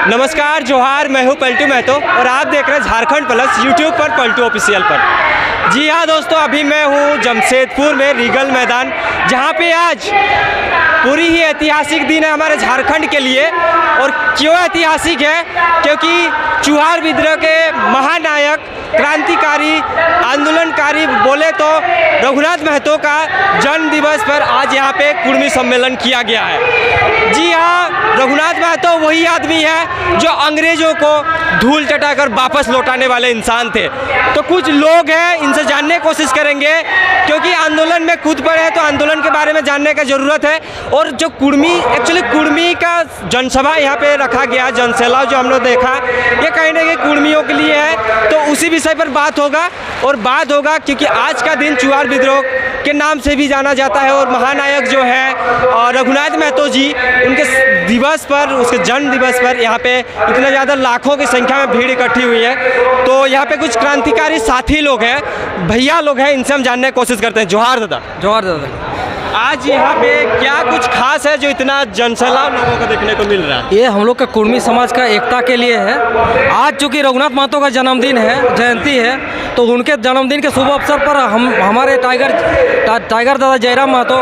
नमस्कार, जोहार। मैं हूँ पलटू महतो और आप देख रहे हैं झारखंड प्लस यूट्यूब पर पलटू ऑफिशियल पर। जी हाँ दोस्तों, अभी मैं हूँ जमशेदपुर में रीगल मैदान, जहाँ पे आज पूरी ही ऐतिहासिक दिन है हमारे झारखंड के लिए। और क्यों ऐतिहासिक है? क्योंकि चुहार विद्रोह के महानायक, क्रांतिकारी, आंदोलनकारी बोले तो रघुनाथ महतो का जन्म दिवस पर आज यहाँ पे कुर्मी सम्मेलन किया गया है। जी हाँ, रघुनाथ महतो वही आदमी है जो अंग्रेजों को धूल चटाकर वापस लौटाने वाले इंसान थे। तो कुछ लोग हैं, इनसे जानने की कोशिश करेंगे, क्योंकि आंदोलन में खुद पड़े हैं तो आंदोलन के बारे में जानने का ज़रूरत है। और जो एक्चुअली कुर्मी का जनसभा यहाँ पे रखा गया, जनसैलाब जो हम लोग देखा, ये कहीं ना कहीं कुर्मियों के लिए है। तो उसी विषय पर बात होगा क्योंकि आज का दिन चुहार विद्रोह के नाम से भी जाना जाता है। और महानायक जो है रघुनाथ महतो जी, उनके दिवस पर, उसके जन्म दिवस पर यहाँ पे इतना ज़्यादा लाखों की संख्या में भीड़ इकट्ठी हुई है। तो यहाँ पे कुछ क्रांतिकारी साथी लोग हैं, भैया लोग हैं, इनसे हम जानने की कोशिश करते हैं। जोहार दादा। जोहार दादा। आज यहाँ पे क्या कुछ खास है जो इतना जनसैलाब लोगों को देखने को मिल रहा है? ये हम लोग का कुर्मी समाज का एकता के लिए है। आज चूँकि रघुनाथ महतो का जन्मदिन है, जयंती है, तो उनके जन्मदिन के शुभ अवसर पर हमारे टाइगर दादा जयराम महतो,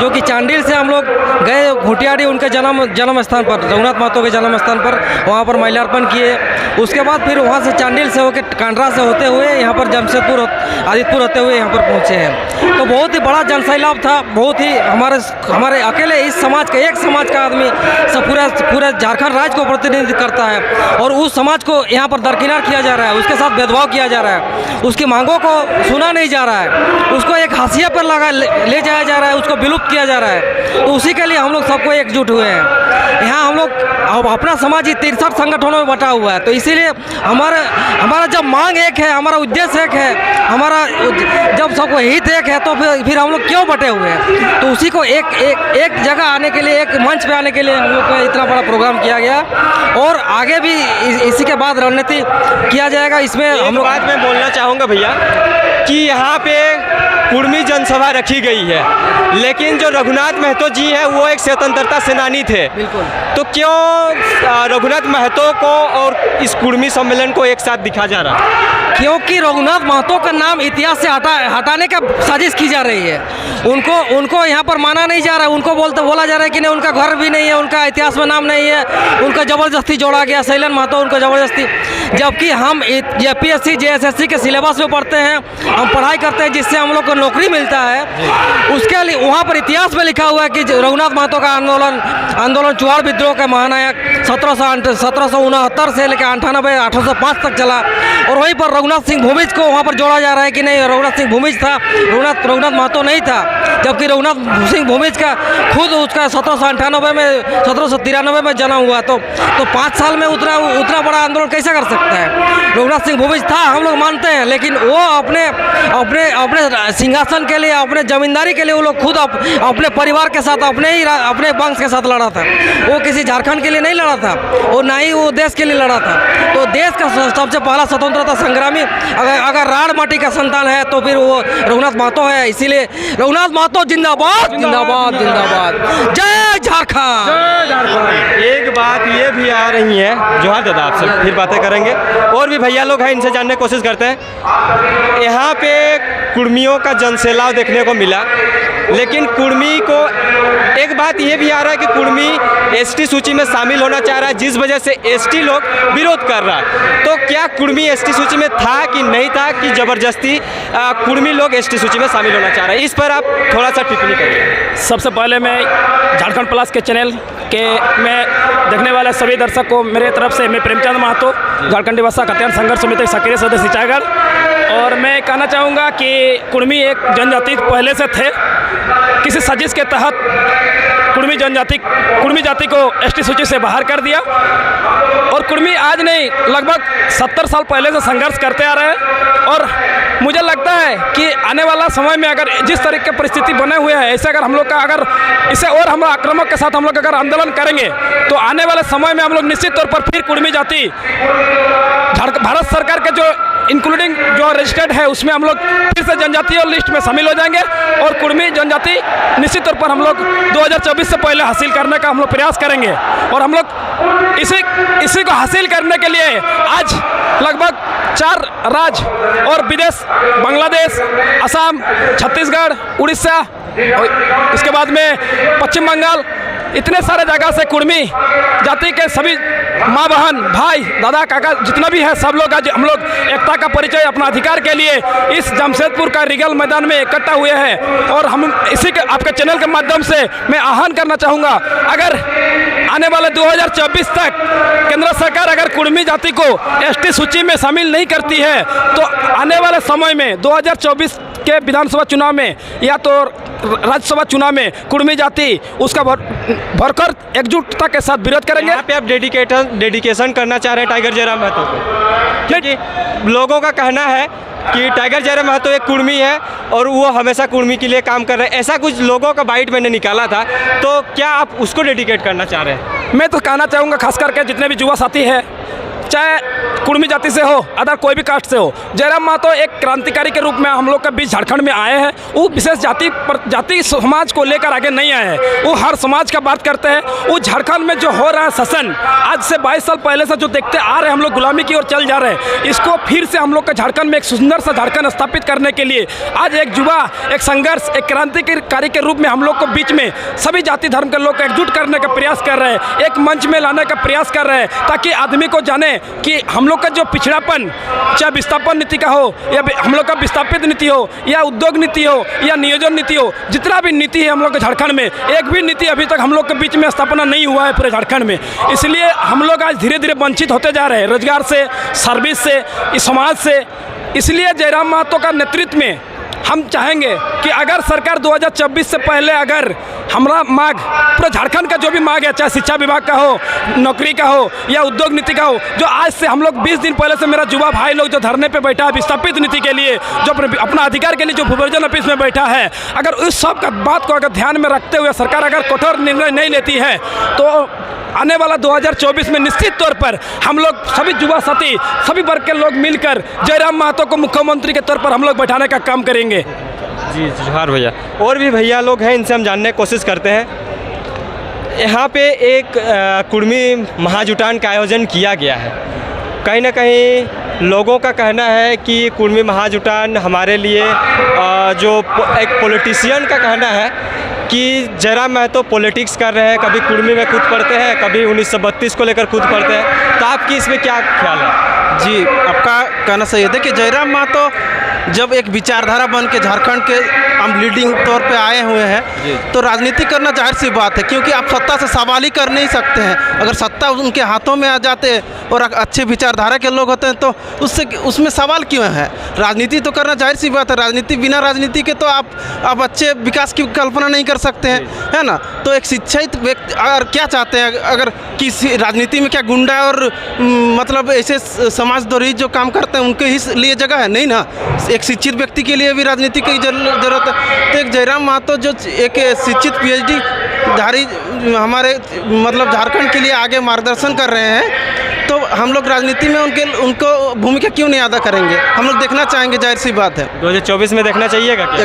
जो कि चांडिल से हम लोग गए घुटियाड़ी, उनके जन्म स्थान पर, रघुनाथ महतो के जन्म स्थान पर, वहाँ पर माल्यार्पण किए। उसके बाद फिर वहाँ से चांडिल से होकर कांड्रा से होते हुए यहाँ पर जमशेदपुर आदितपुर होते हुए यहाँ पर पहुँचे हैं। तो बहुत ही बड़ा जनसैलाब था। बहुत ही हमारे अकेले इस समाज का, एक समाज का आदमी सब पूरा झारखंड राज्य को प्रतिनिधित्व करता है। और उस समाज को यहाँ पर दरकिनार किया जा रहा है, उसके साथ भेदभाव किया जा रहा है, उसकी मांगों को सुना नहीं जा रहा है, उसको एक हाशिए पर ले जाया जा रहा है, उसको विलुप्त किया जा रहा है। तो उसी के लिए हम लोग सबको एकजुट हुए हैं। यहाँ हम लोग अपना समाज ही 63 संगठनों में बटा हुआ है। तो इसीलिए हमारा जब मांग एक है, हमारा उद्देश्य एक है, हमारा जब सबको हित एक है, तो फिर हम लोग क्यों बटे हुए हैं? तो उसी को एक जगह आने के लिए, एक मंच पे आने के लिए हम लोग का इतना बड़ा प्रोग्राम किया गया। और आगे भी इसी के बाद रणनीति किया जाएगा। इसमें हम लोग, बात मैं बोलना चाहूँगा भैया कि यहाँ पे कुर्मी जनसभा रखी गई है, लेकिन जो रघुनाथ महतो जी है वो एक स्वतंत्रता सेनानी थे। बिल्कुल। तो क्यों रघुनाथ महतो को और इस कुर्मी सम्मेलन को एक साथ दिखा जा रहा है? क्योंकि रघुनाथ महतो का नाम इतिहास से हटाने का साजिश की जा रही है। उनको यहाँ पर माना नहीं जा रहा है। उनको बोला जा रहा है कि नहीं, उनका घर भी नहीं है, उनका इतिहास में नाम नहीं है, उनका ज़बरदस्ती जोड़ा गया, शैलन महतो उनको ज़बरदस्ती। जबकि हम APSC JSSC के सिलेबस में पढ़ते हैं, हम पढ़ाई करते हैं, जिससे हम लोग को नौकरी मिलता है। उसके लिए वहाँ पर इतिहास में लिखा हुआ है कि रघुनाथ महतो का आंदोलन चुहार विद्रोह के महानायक 1769 से लेकर 98 1805 तक चला। और वहीं पर रघुनाथ सिंह भूमिज को वहाँ पर जोड़ा जा रहा है कि नहीं, रघुनाथ सिंह भूमिज था, रघुनाथ महतो नहीं था। जबकि रघुनाथ सिंह भूमिज का खुद उसका 1798 में 1793 में जन्म हुआ। तो 5 साल में उतना बड़ा आंदोलन कैसे कर सकता है? रघुनाथ सिंह भूमिज था, हम लोग मानते हैं, लेकिन वो अपने सिंहासन के लिए, अपने जमींदारी के लिए वो लोग खुद अपने परिवार के साथ, अपने वंश के साथ लड़ा था। वो किसी झारखंड के लिए नहीं लड़ा था, और ना ही वो देश के लिए लड़ा था। तो देश का सबसे पहला स्वतंत्रता संग्रामी अगर राण माटी का संतान है तो फिर वो रघुनाथ महतो है। इसीलिए रघुनाथ महतो जिंदाबाद, जिंदाबाद, जिंदाबाद। जय झारखंड। एक बात ये भी आ रही है, जोहार दादा, आपसे फिर बातें करेंगे। और भी भैया लोग हैं, इनसे जानने की कोशिश करते हैं। यहाँ पे कुर्मियों का जनसैलाब देखने को मिला, लेकिन कुर्मी को एक बात ये भी आ रहा है कि कुर्मी ST सूची में शामिल होना चाह रहा है, जिस वजह से ST लोग विरोध कर रहा है। तो क्या कुर्मी ST सूची में था कि नहीं था, कि ज़बरदस्ती कुर्मी लोग ST सूची में शामिल होना चाह रहे हैं? इस पर आप थोड़ा सा टिप्पणी करिए। सबसे पहले मैं झारखंड प्लस के चैनल में देखने वाले सभी दर्शक को मेरे तरफ से, मैं प्रेमचंद महतो, झारखंडी भाषा कल्याण संघर्ष समिति सक्रिय सदस्य सिंचाईगढ़। और मैं कहना चाहूँगा कि कुर्मी एक जनजाति पहले से थे। किसी साजिश के तहत कुर्मी जाति को ST सूची से बाहर कर दिया। और कुर्मी आज नहीं, लगभग 70 साल पहले से संघर्ष करते आ रहे हैं। और मुझे लगता है कि आने वाला समय में अगर जिस तरीके की परिस्थिति बने हुए हैं, ऐसे अगर हम लोग का अगर इसे और हम आक्रामक के साथ हम लोग अगर आंदोलन करेंगे, तो आने वाले समय में हम लोग निश्चित तौर पर फिर कुर्मी जाति भारत सरकार के जो इंक्लूडिंग जो रजिस्टर्ड है उसमें हम लोग फिर से जनजातीय लिस्ट में शामिल हो जाएंगे और कुर्मी जनजाति निश्चित तौर पर हम लोग 2024 से पहले हासिल करने का हम लोग प्रयास करेंगे। और हम लोग इसी को हासिल करने के लिए आज लगभग 4 राज्य और विदेश बांग्लादेश, असम, छत्तीसगढ़, उड़ीसा और इसके बाद में पश्चिम बंगाल, इतने सारे जगह से कुर्मी जाति के सभी माँ बहन भाई दादा काका जितना भी है सब लोग आज हम लोग एकता का परिचय अपना अधिकार के लिए इस जमशेदपुर का रीगल मैदान में इकट्ठा हुए हैं। और हम इसी के आपके चैनल के माध्यम से मैं आह्वान करना चाहूँगा, अगर आने वाले 2024 तक केंद्र सरकार अगर कुर्मी जाति को एसटी सूची में शामिल नहीं करती है तो आने वाले समय में 2024 के विधानसभा चुनाव में या तो राज्यसभा चुनाव में कुर्मी जाति उसका भरकर एकजुटता के साथ विरोध करेंगे। यहाँ पे आप डेडिकेशन करना चाह रहे हैं टाइगर जयराम महतो को, क्योंकि लोगों का कहना है कि टाइगर जयराम महतो एक कुर्मी है और वो हमेशा कुर्मी के लिए काम कर रहे हैं, ऐसा कुछ लोगों का बाइट मैंने निकाला था, तो क्या आप उसको डेडिकेट करना चाह रहे हैं? मैं तो कहना चाहूँगा खास करके जितने भी युवा साथी हैं, चाहे कुर्मी जाति से हो अदर कोई भी कास्ट से हो, जयराम महतो एक क्रांतिकारी के रूप में हम लोग के बीच झारखंड में आए हैं। वो विशेष जाति समाज को लेकर आगे नहीं आए हैं, वो हर समाज का बात करते हैं। वो झारखंड में जो हो रहा है शासन आज से 22 साल पहले से जो देखते आ रहे हैं, हम लोग गुलामी की ओर चल जा रहे हैं, इसको फिर से हम लोग का झारखंड में एक सुंदर सा झारखंड स्थापित करने के लिए आज एक युवा एक संघर्ष एक क्रांतिकारी के रूप में हम लोग को बीच में सभी जाति धर्म के लोग को एकजुट करने का प्रयास कर रहे हैं, एक मंच में लाने का प्रयास कर रहे हैं, ताकि आदमी को जाने कि हम लोग का जो पिछड़ापन चाहे विस्थापन नीति का हो या हम लोग का विस्थापित नीति हो या उद्योग नीति हो या नियोजन नीति हो, जितना भी नीति है हम लोग के झारखंड में, एक भी नीति अभी तक हम लोग के बीच में स्थापना नहीं हुआ है पूरे झारखंड में। इसलिए हम लोग आज धीरे धीरे वंचित होते जा रहे हैं रोजगार से, सर्विस से, इस समाज से। इसलिए जयराम महतो का नेतृत्व में हम चाहेंगे कि अगर सरकार 2024 से पहले अगर हमारा मांग पूरा झारखंड का जो भी मांग है, चाहे शिक्षा विभाग का हो, नौकरी का हो या उद्योग नीति का हो, जो आज से हम लोग 20 दिन पहले से मेरा युवा भाई लोग जो धरने पे बैठा है विस्थापित नीति के लिए, जो अपना अधिकार के लिए जो भूवर्जन ऑफिस में बैठा है, अगर उस सब का बात को अगर ध्यान में रखते हुए सरकार अगर कठोर निर्णय नहीं लेती है तो आने वाला 2024 में निश्चित तौर पर हम लोग सभी युवा साथी सभी वर्ग के लोग मिलकर जयराम महतो को मुख्यमंत्री के तौर पर हम लोग बैठाने का काम करेंगे। जी जोहार भैया। और भी भैया लोग हैं, इनसे हम जानने की कोशिश करते हैं। यहाँ पे एक कुर्मी महाजुटान का आयोजन किया गया है, कहीं ना कहीं लोगों का कहना है कि कुर्मी महाजुटान हमारे लिए जो एक पॉलिटिशियन का कहना है कि जयराम महतो पॉलिटिक्स कर रहे हैं, कभी कुर्मी में कूद पड़ते हैं, कभी 1932 को लेकर कूद पड़ते हैं, तो आपकी इसमें क्या ख्याल है? जी, आपका कहना सही है। देखिए, जयराम महतो जब एक विचारधारा बन के झारखंड के हम लीडिंग तौर पे आए हुए हैं तो राजनीति करना जाहिर सी बात है, क्योंकि आप सत्ता से सवाल ही कर नहीं सकते हैं। अगर सत्ता उनके हाथों में आ जाते और अच्छे विचारधारा के लोग होते हैं तो उसमें सवाल क्यों है? राजनीति तो करना जाहिर सी बात है। राजनीति बिना राजनीति के तो आप अच्छे विकास की कल्पना नहीं कर सकते हैं, है ना? तो एक शिक्षित व्यक्ति अगर क्या चाहते हैं, अगर किसी राजनीति में क्या गुंडा और मतलब ऐसे समाजद्रोही जो काम करते हैं उनके ही लिए जगह है? नहीं ना, एक शिक्षित व्यक्ति के लिए भी राजनीति की जरूरत है। तो एक जयराम महतो जो एक शिक्षित PhD धारी हमारे मतलब झारखंड के लिए आगे मार्गदर्शन कर रहे हैं, तो हम लोग राजनीति में उनको भूमिका क्यों नहीं अदा करेंगे? हम लोग देखना चाहेंगे, जाहिर सी बात है। 2024 में देखना चाहिएगा क्या?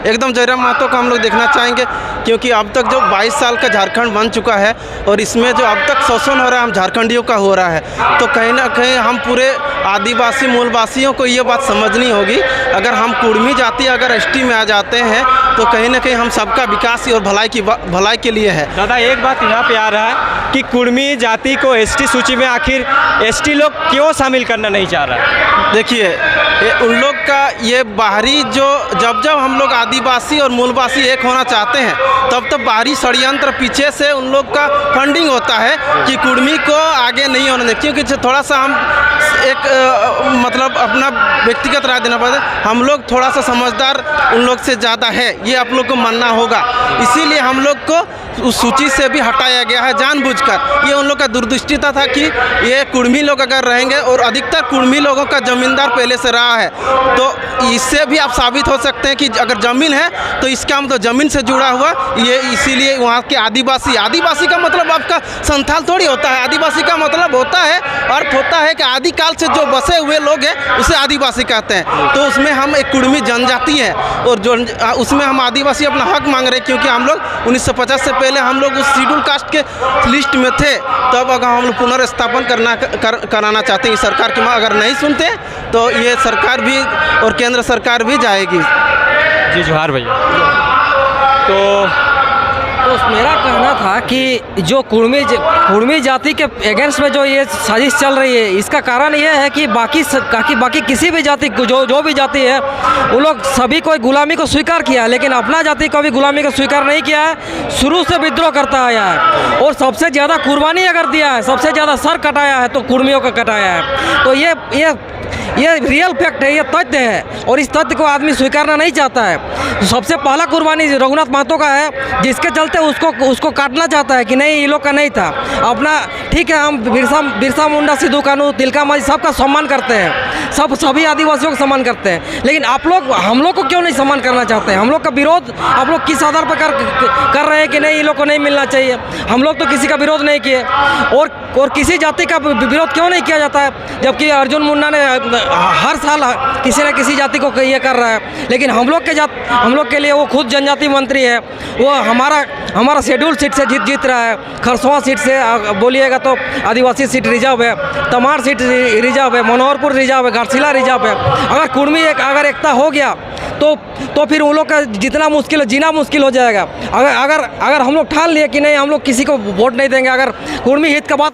एकदम जयराम महतो को हम लोग देखना चाहेंगे, क्योंकि अब तक जो 22 साल का झारखंड बन चुका है और इसमें जो अब तक शोषण हो रहा है हम झारखंडियों का हो रहा है, तो कहीं ना कहीं हम पूरे आदिवासी मूलवासियों को ये बात समझनी होगी। अगर हम कुर्मी जाति अगर ST में आ जाते हैं तो कहीं ना कहीं हम सबका विकास और भलाई के लिए है। दादा, एक बात यहाँ पे आ रहा है कि कुर्मी जाति को ST सूची में आखिर ST लोग क्यों शामिल करना नहीं चाह रहा है? देखिए, उन लोग का ये बाहरी जो जब हम लोग आदिवासी और मूलवासी एक होना चाहते हैं तब बाहरी षड्यंत्र पीछे से उन लोग का फंडिंग होता है कि कुर्मी को आगे नहीं होने दें। क्योंकि थोड़ा सा हम एक मतलब अपना व्यक्तिगत राय देना पड़ता है, हम लोग थोड़ा सा समझदार उन लोग से ज़्यादा है, ये आप लोग को मानना होगा। इसीलिए हम लोग को उस सूची से भी हटाया गया है जानबूझकर। ये उन लोग का दूरदृष्टिता था कि ये कुर्मी लोग अगर रहेंगे, और अधिकतर कुर्मी लोगों का जमींदार पहले से रहा है, तो इससे भी आप साबित हो सकते हैं कि अगर ज़मीन है तो इसका मतलब ज़मीन से जुड़ा हुआ ये। इसीलिए वहाँ के आदिवासी का मतलब आपका संथाल थोड़ी होता है। आदिवासी का मतलब होता है, अर्थ होता है कि आदिकाल साल से जो बसे हुए लोग हैं उसे आदिवासी कहते हैं। तो उसमें हम एक कुड़मी जनजाति है और जो उसमें हम आदिवासी अपना हक मांग रहे हैं, क्योंकि हम लोग 1950 से पहले हम लोग उस शेड्यूल कास्ट के लिस्ट में थे। तब अगर हम लोग पुनर्स्थापन कराना चाहते हैं सरकार की, अगर नहीं सुनते तो ये सरकार भी और केंद्र सरकार भी जाएगी। जी जोहार भैया। तो मेरा कहना था कि जो कुड़मी जाति के अगेंस्ट में जो ये साजिश चल रही है, इसका कारण ये है कि बाकी किसी भी जाति जो भी जाति है वो लोग सभी को गुलामी को स्वीकार किया है, लेकिन अपना जाति को भी गुलामी को स्वीकार नहीं किया है। शुरू से विद्रोह करता आया है और सबसे ज़्यादा कुर्बानी अगर दिया है, सबसे ज़्यादा सर कटाया है तो कुर्मियों का कटाया है। तो ये रियल फैक्ट है, ये तथ्य है और इस तथ्य को आदमी स्वीकारना नहीं चाहता है। सबसे पहला कुर्बानी रघुनाथ महतो का है, जिसके चलते उसको काटना चाहता है कि नहीं ये लोग का नहीं था अपना। ठीक है, हम बिरसा मुंडा, सिद्धू कानू, तिलका मांझी सबका सम्मान करते हैं, सभी आदिवासियों का सम्मान करते हैं, लेकिन हम लोग को क्यों नहीं सम्मान करना चाहते हैं? हम लोग का विरोध आप लोग किस आधार पर कर रहे हैं कि नहीं ये लोग को नहीं मिलना चाहिए? हम लोग तो किसी का विरोध नहीं किए और किसी जाति का विरोध क्यों नहीं किया जाता है, जबकि अर्जुन मुंडा ने हर साल किसी न किसी जाति को ये कर रहा है। लेकिन हम लोग के लिए वो खुद जनजाति मंत्री है, वो हमारा शेड्यूल सीट से जीत रहा है। खरसों सीट से बोलिएगा तो आदिवासी सीट रिजर्व है, तमाड़ सीट रिजर्व है, मनोहरपुर रिजर्व है, घाटशिला रिजर्व है। अगर कुर्मी अगर एकता हो गया तो फिर उन लोग का जितना मुश्किल है, जीना मुश्किल हो जाएगा। अगर हम लोग ठान लिए कि नहीं हम लोग किसी को वोट नहीं देंगे, अगर कुर्मी हित का बात